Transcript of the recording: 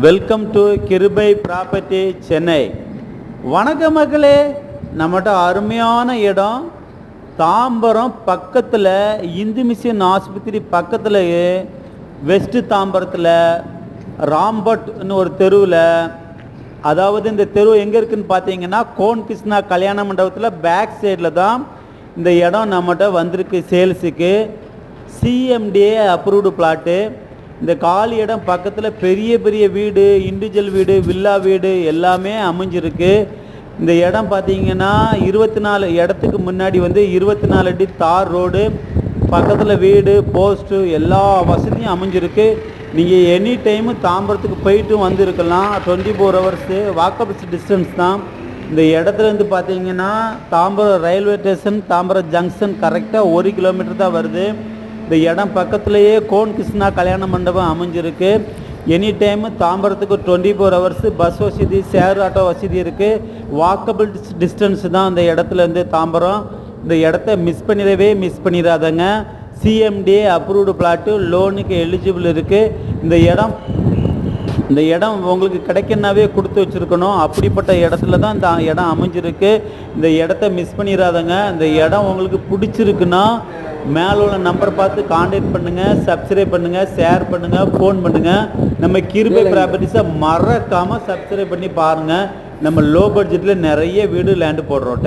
Welcome to கிருபை property Chennai. வணக்க மக்களே, நம்மகிட்ட அருமையான இடம் தாம்பரம் பக்கத்தில் இந்து மிஷன் ஆஸ்பத்திரி பக்கத்துலேயே வெஸ்ட் தாம்பரத்தில் ராம்பட்னு ஒரு தெருவில், அதாவது இந்த தெரு எங்கே இருக்குதுன்னு பார்த்தீங்கன்னா கோன் கிருஷ்ணா கல்யாண மண்டபத்தில் பேக் சைடில் தான் இந்த இடம் நம்மகிட்ட வந்திருக்கு சேல்ஸுக்கு. CMDA approved plot. இந்த காலி இடம் பக்கத்தில் பெரிய பெரிய வீடு, இண்டிவிஜுவல் வீடு, வில்லா வீடு எல்லாமே அமைஞ்சிருக்கு. இந்த இடம் பார்த்தீங்கன்னா 24 இடத்துக்கு முன்னாடி 24 அடி தார் ரோடு, பக்கத்தில் வீடு, போஸ்ட்டு எல்லா வசதியும் அமைஞ்சிருக்கு. நீங்கள் எனி டைமு தாம்பரத்துக்கு போயிட்டு வந்துருக்கலாம். 24 ஹவர்ஸு வாக்கபிள் டிஸ்டன்ஸ் தான். இந்த இடத்துலேருந்து பார்த்தீங்கன்னா Tambaram railway station, Tambaram junction கரெக்டாக 1 கிலோமீட்டர் தான் வருது. இந்த இடம் பக்கத்துலேயே கோன் கிருஷ்ணா கல்யாண மண்டபம் அமைஞ்சிருக்கு. எனி டைமு தாம்பரத்துக்கு 24 ஹவர்ஸு பஸ் வசதி, ஷேர் ஆட்டோ வசதி இருக்குது. வாக்கபிள் டிஸ்டன்ஸ் தான் இந்த இடத்துலேருந்து தாம்பரம். இந்த இடத்த மிஸ் பண்ணிடாதங்க. சிஎம்டிஏ அப்ரூவ்டு பிளாட்டு, லோனுக்கு எலிஜிபிள் இருக்குது. இந்த இடம் உங்களுக்கு கிடைக்கனாவே கொடுத்து வச்சுருக்கணும். அப்படிப்பட்ட இடத்துல தான் இந்த இடம் அமைஞ்சிருக்கு. இந்த இடத்த மிஸ் பண்ணிடாதங்க. இந்த இடம் உங்களுக்கு பிடிச்சிருக்குன்னா மேலே உள்ள நம்பர் பார்த்து கான்டாக்ட் பண்ணுங்கள், சப்ஸ்கிரைப் பண்ணுங்கள், ஷேர் பண்ணுங்கள், ஃபோன் பண்ணுங்கள். நம்ம கிருபை ப்ராப்பர்ட்டிஸை மறக்காமல் சப்ஸ்கிரைப் பண்ணி பாருங்கள். நம்ம லோ பட்ஜெட்டில் நிறைய வீடு லேண்டு போடுறோம்.